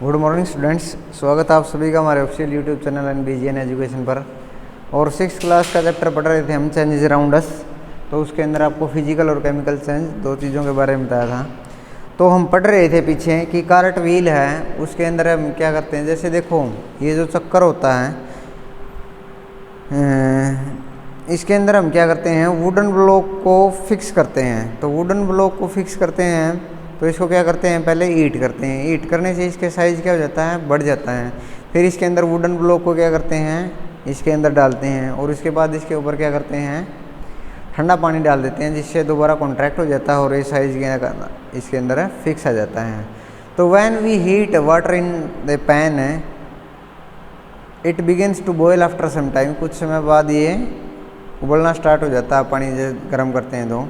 Good morning students, स्वागत है आप सभी का हमारे official YouTube channel NBGN education पर। और 6th क्लास का चैप्टर पढ़ रहे थे हम, चेंजेस अराउंड अस। तो उसके अंदर आपको फिजिकल और केमिकल चेंज दो चीज़ों के बारे में बताया था। तो हम पढ़ रहे थे पीछे कि कार्ट व्हील है, उसके अंदर हम क्या करते हैं, जैसे देखो ये जो चक्कर होता है इसके अंदर हम क्या करते हैं, वुडन ब्लॉक को फिक्स करते हैं। तो वुडन ब्लॉक को फिक्स करते हैं तो इसको क्या करते हैं, पहले ईट करते हैं। ईट करने से इसके साइज़ क्या हो जाता है, बढ़ जाता है। फिर इसके अंदर वुडन ब्लॉक को क्या करते हैं, इसके अंदर डालते हैं और इसके बाद इसके ऊपर क्या करते हैं, ठंडा पानी डाल देते हैं, जिससे दोबारा कॉन्ट्रैक्ट हो जाता है और ये साइज़ इसके अंदर फिक्स आ जाता है। तो when we heat water in the pan it begins to boil after some time. कुछ समय बाद ये उबलना स्टार्ट हो जाता है, पानी जब गर्म करते हैं तो।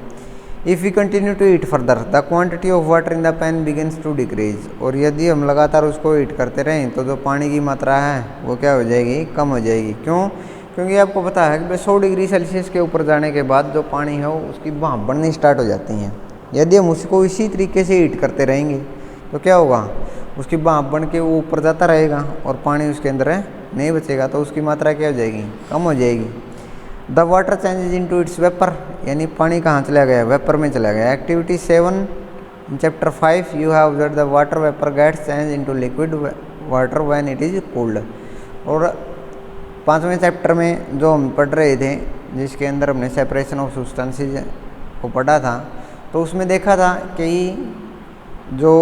If we continue to heat further the quantity of water in the pan begins to decrease. और यदि हम लगातार उसको हीट करते रहें तो जो पानी की मात्रा है वो क्या हो जाएगी, कम हो जाएगी। क्यों? क्योंकि आपको पता है कि 100 डिग्री सेल्सियस के ऊपर जाने के बाद जो पानी है उसकी भाप बननी स्टार्ट हो जाती हैं। यदि हम उसको इसी तरीके से हीट करते रहेंगे तो क्या होगा, उसकी भाप बन के वो ऊपर जाता रहेगा और पानी उसके अंदर नहीं बचेगा, तो उसकी मात्रा क्या हो जाएगी, कम हो जाएगी। The water changes into its vapour, यानी पानी कहाँ चला गया, वेपर में चला गया। Activity 7 in chapter 5 you have observed the water vapour gets change into liquid water when it is cold. और 5वें चैप्टर में जो हम पढ़ रहे थे, जिसके अंदर हमने सेपरेशन ऑफ सब्सटेंसेस को पढ़ा था, तो उसमें देखा था कि जो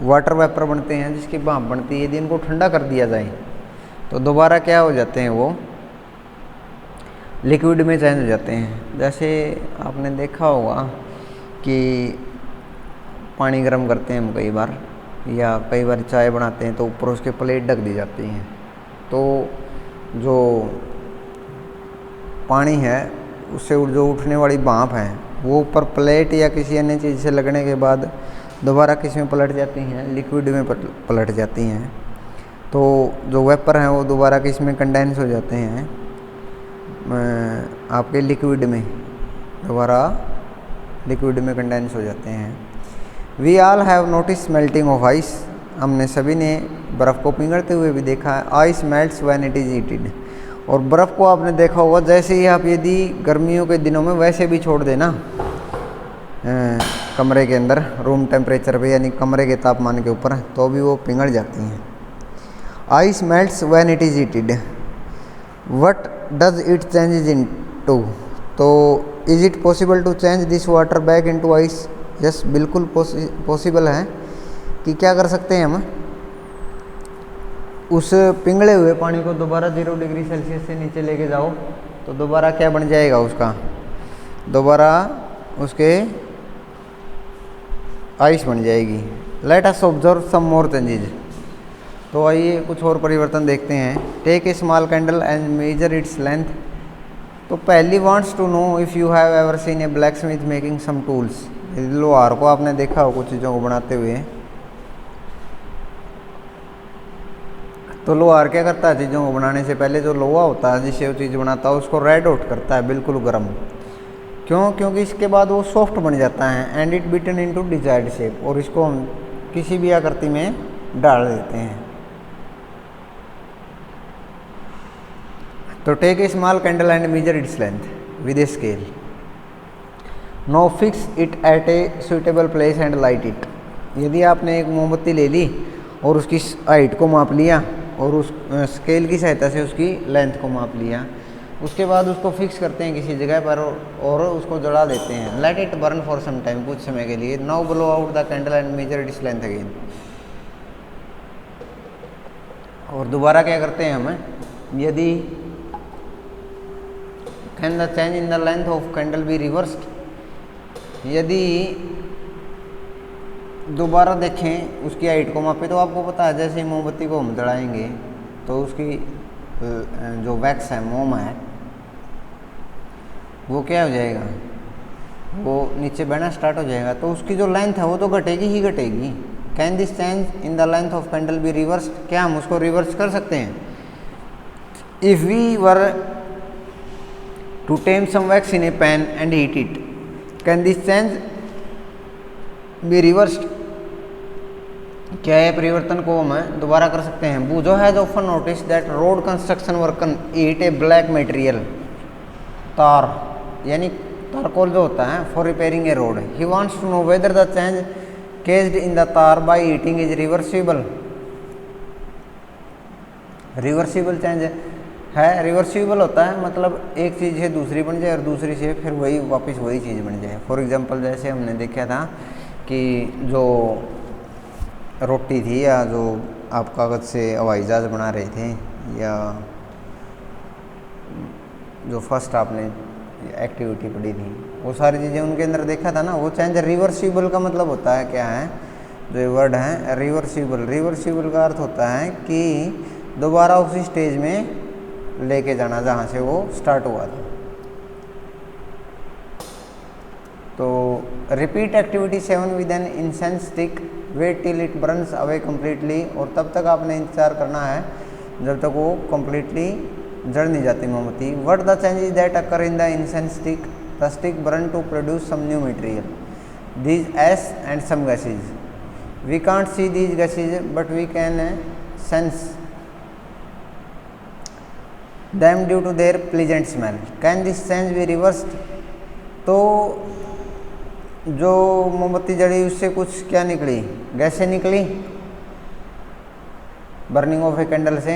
वाटर वेपर बनते हैं, जिसकी भाप बनती है, यदि इनको ठंडा कर दिया जाए तो दोबारा क्या हो जाते हैं, वो लिक्विड में चेंज हो जाते हैं। जैसे आपने देखा होगा कि पानी गर्म करते हैं हम कई बार, या कई बार चाय बनाते हैं तो ऊपर उसके प्लेट ढक दी जाती हैं। तो जो पानी है उससे जो उठने वाली भाप है वो ऊपर प्लेट या किसी अन्य चीज़ से लगने के बाद दोबारा किस में पलट जाती हैं, लिक्विड में पलट जाती हैं। तो जो वेपर हैं वो दोबारा किस में कंडेंस हो जाते हैं, आपके लिक्विड में, दोबारा लिक्विड में कंडेंस हो जाते हैं। We all have notice melting of ice, हमने सभी ने बर्फ़ को पिघलते हुए भी देखा है। Ice melts when it is heated. और बर्फ़ को आपने देखा होगा, जैसे ही आप यदि गर्मियों के दिनों में वैसे भी छोड़ देना कमरे के अंदर रूम टेम्परेचर पे, यानी कमरे के तापमान के ऊपर, तो भी वो पिघल जाती हैं। Ice melts when it is heated. What does it changes into. तो is it possible to change this water back into ice. Yes, बिल्कुल पॉसिबल है कि क्या कर सकते हैं हम, उस पिघले हुए पानी को दोबारा 0 डिग्री सेल्सियस से नीचे लेके जाओ तो दोबारा क्या बन जाएगा, उसका दोबारा उसके आइस बन जाएगी। Let us observe some more changes. तो आइए कुछ और परिवर्तन देखते हैं। Take a small candle and measure its length. तो पहली wants to know if you have ever seen a blacksmith making some tools. लोहार को आपने देखा हो कुछ चीज़ों को बनाते हुए, तो लोहार क्या करता है, चीज़ों को बनाने से पहले जो लोहा होता है जिससे वो चीज़ बनाता है उसको रेड आउट करता है, बिल्कुल गर्म। क्यों? क्योंकि इसके बाद वो सॉफ्ट बन जाता है। And it beaten into desired shape, और इसको हम किसी भी आकृति में डाल देते हैं। तो take a small candle and measure its length with a scale. Now fix it at a suitable place and light it. यदि आपने एक मोमबत्ती ले ली और उसकी हाइट को माप लिया और उस स्केल की सहायता से उसकी लेंथ को माप लिया, उसके बाद उसको फिक्स करते हैं किसी जगह पर और उसको जला देते हैं। Let it burn for some time, कुछ समय के लिए। Now blow out the candle and measure its length again. और दोबारा क्या करते हैं हम, यदि can the change in the length of candle be reversed. यदि दोबारा देखें उसकी हाइट को मापे तो आपको पता है, जैसे मोमबत्ती को हम जलाएंगे तो उसकी जो वैक्स है, मोम है, वो क्या हो जाएगा, वो नीचे बहना स्टार्ट हो जाएगा। तो उसकी जो लेंथ है वो तो घटेगी ही घटेगी। Can this change in the length of candle be reverse. क्या हम उसको रिवर्स कर सकते हैं? If we were to take some wax in a pan and heat it, can this change be reversed. क्या है परिवर्तन को हम दोबारा कर सकते हैं। Boojho has often notice that road construction workers heat a black material, तार यानी तारकोल जो होता है for repairing a road. He wants to know whether the change caused in the tar by heating is reversible. Reversible change है, reversible होता है मतलब एक चीज़ से दूसरी बन जाए और दूसरी से फिर वही वापस वही चीज़ बन जाए। फॉर एग्जांपल जैसे हमने देखा था कि जो रोटी थी या जो आप कागज़ से हवाई जहाज़ बना रहे थे, या जो फर्स्ट आपने एक्टिविटी पढ़ी थी, वो सारी चीज़ें उनके अंदर देखा था ना। वो चेंज रिवर्सिबल का मतलब होता है क्या है, जो ये वर्ड है रिवर्सिबल, रिवर्सिबल का अर्थ होता है कि दोबारा उसी स्टेज में लेके जाना जहाँ से वो स्टार्ट हुआ था। तो repeat activity 7 with an incense stick, wait till it burns away completely, और तब तक आपने इंतजार करना है जब तक वो कम्प्लीटली जड़ नहीं जाती मोमबत्ती। What the changes that occur in the incense stick, the stick burn to produce some new material, these ash and some gases, we can't see these gases but we can sense them due to their pleasant smell. Can this change be reversed? तो जो मोमबत्ती जड़ी उससे कुछ क्या निकली, गैसें निकली बर्निंग ऑफ ए कैंडल से,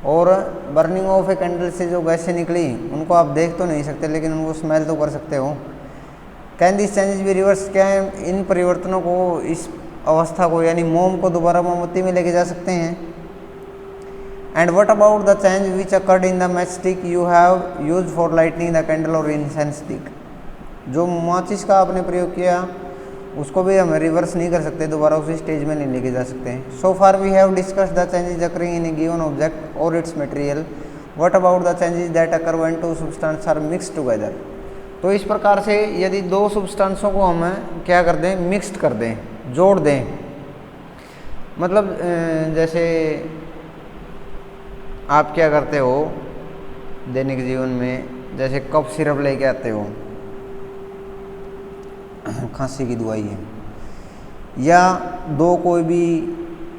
और बर्निंग ऑफ ए कैंडल से जो गैसें निकली उनको आप देख तो नहीं सकते लेकिन उनको स्मेल तो कर सकते हो। Can this changes be reverse, क्या इन परिवर्तनों को, इस अवस्था को यानी मोम को दोबारा मोमबत्ती में लेके जा सकते हैं। And what about the change which occurred in the matchstick you have used for lighting the candle or incense stick? जो माचिस का आपने प्रयोग किया उसको भी हम रिवर्स नहीं कर सकते, दोबारा उसी स्टेज में नहीं लेके जा सकते हैं। So far we have discussed the changes occurring in a given object or its material. What about the changes that occur when two substances are mixed together? तो इस प्रकार से यदि दो सब्सटेंसों को हम क्या कर दें, मिक्स्ड कर दें, जोड़ दें, मतलब जैसे आप क्या करते हो दैनिक जीवन में, जैसे कफ सिरप लेके आते हो, खांसी की दवाई है, या दो कोई भी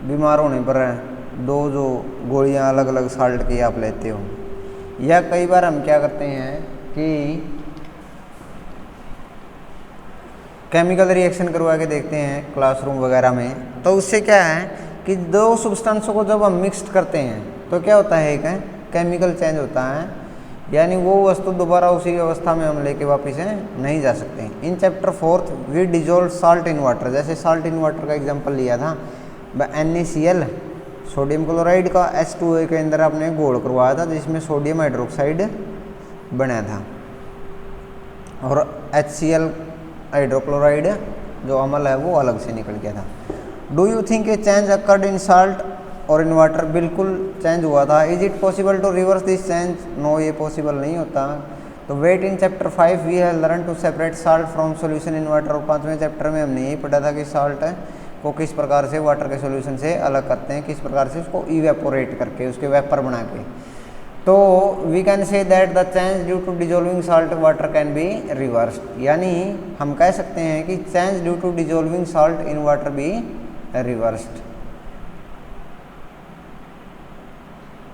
बीमार होने पर दो जो गोलियां अलग अलग साल्ट की आप लेते हो, या कई बार हम क्या करते हैं कि केमिकल रिएक्शन करवा के देखते हैं क्लासरूम वगैरह में। तो उससे क्या है कि दो सब्सटेंसों को जब हम मिक्स्ड करते हैं तो क्या होता है, एक केमिकल चेंज होता है, यानी वो वस्तु दोबारा उसी अवस्था में हम लेके वापस नहीं जा सकते। In chapter 4 we dissolve salt in water, जैसे साल्ट इन वाटर का एग्जांपल लिया था, NaCl सोडियम क्लोराइड का H2O के अंदर आपने घोल करवाया था जिसमें सोडियम हाइड्रोक्साइड बना था, और HCl हाइड्रोक्लोराइड जो अम्ल है वो अलग से निकल गया था। Do you think a change occurred in salt और इन वाटर, बिल्कुल चेंज हुआ था। Is it possible to reverse this change, no ये पॉसिबल नहीं होता। तो wait in chapter 5 we have learn to separate salt from solution in water, और 5वें चैप्टर में हमने यही पढ़ा था कि साल्ट को किस प्रकार से वाटर के सॉल्यूशन से अलग करते हैं, किस प्रकार से उसको इवेपोरेट करके उसके वेपर बना के। तो we can say that the change due to dissolving salt water can be reversed, यानी हम कह सकते हैं कि change due to dissolving salt in water be reversed.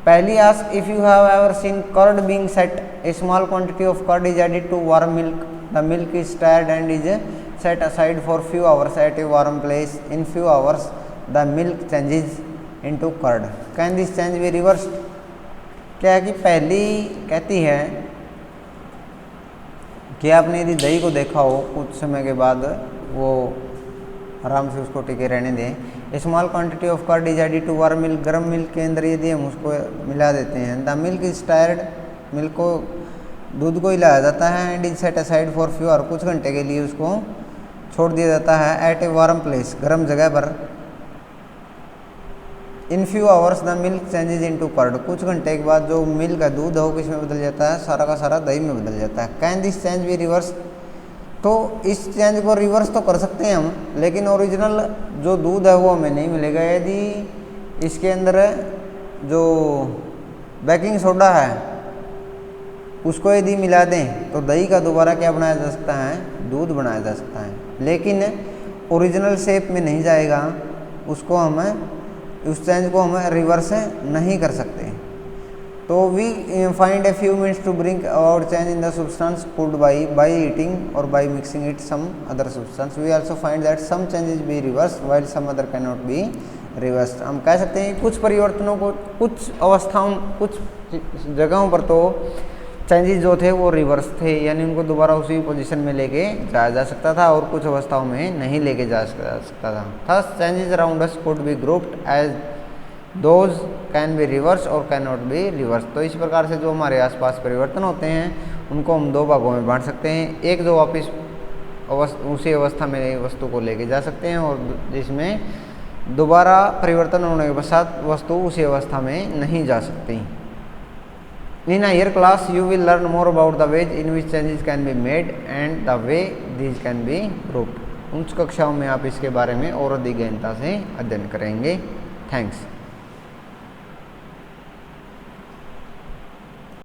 Paheli ask if you have ever seen curd being set, a small quantity of curd is added to warm milk, the milk is stirred and is set aside for few hours at a warm place. In few hours the milk changes into curd. Can this change be reversed? क्या है कि पहली कहती है कि आपने यदि दही को देखा हो कुछ समय के बाद वो आराम से उसको टिके रहने दें। Small quantity of curd is added to warm milk, गर्म मिल्क के अंदर यदि हम उसको मिला देते हैं, the milk is stirred, milk को दूध को हिलाया जाता है, and is set aside for few hour, कुछ घंटे के लिए उसको छोड़ दिया जाता है एट ए वार्म प्लेस, गर्म जगह पर। In few hours the milk changes into curd, कुछ घंटे के बाद जो मिल्क का दूध हो किस में बदल जाता है, सारा का सारा दही में बदल जाता है। Can this change B reverse, तो इस चेंज को रिवर्स तो कर सकते हैं हम, लेकिन ओरिजिनल जो दूध है वो हमें नहीं मिलेगा। यदि इसके अंदर जो बेकिंग सोडा है उसको यदि मिला दें तो दही का दोबारा क्या बनाया जा सकता है, दूध बनाया जा सकता है, लेकिन ओरिजिनल शेप में नहीं जाएगा। उसको हमें उस चेंज को हमें रिवर्स नहीं कर सकते। तो we find a few means to bring about change in the substance food by heating और by mixing it some other substance. We also find that some changes be reverse while some other can not be reverse. हम कह सकते हैं कि कुछ परिवर्तनों को कुछ अवस्थाओं कुछ जगहों पर तो चेंजेस जो थे वो रिवर्स थे, यानी उनको दोबारा उसी पोजीशन में लेके जाया जा सकता था और कुछ अवस्थाओं में नहीं लेके जा सकता था। Thus changes around us could be grouped as those can be reverse और कैन नॉट बी रिवर्स। तो इस प्रकार से जो हमारे आसपास परिवर्तन होते हैं उनको हम दो भागों में बांट सकते हैं, एक जो वापस उसी अवस्था में वस्तु को लेके जा सकते हैं और जिसमें दोबारा परिवर्तन होने के पश्चात वस्तु उसी अवस्था में नहीं जा सकती। In a higher class, you will learn more about the ways in which changes can be made and the way these can be grouped. उच्च कक्षाओं में आप इसके बारे में और अधिक गहनता से अध्ययन करेंगे। थैंक्स।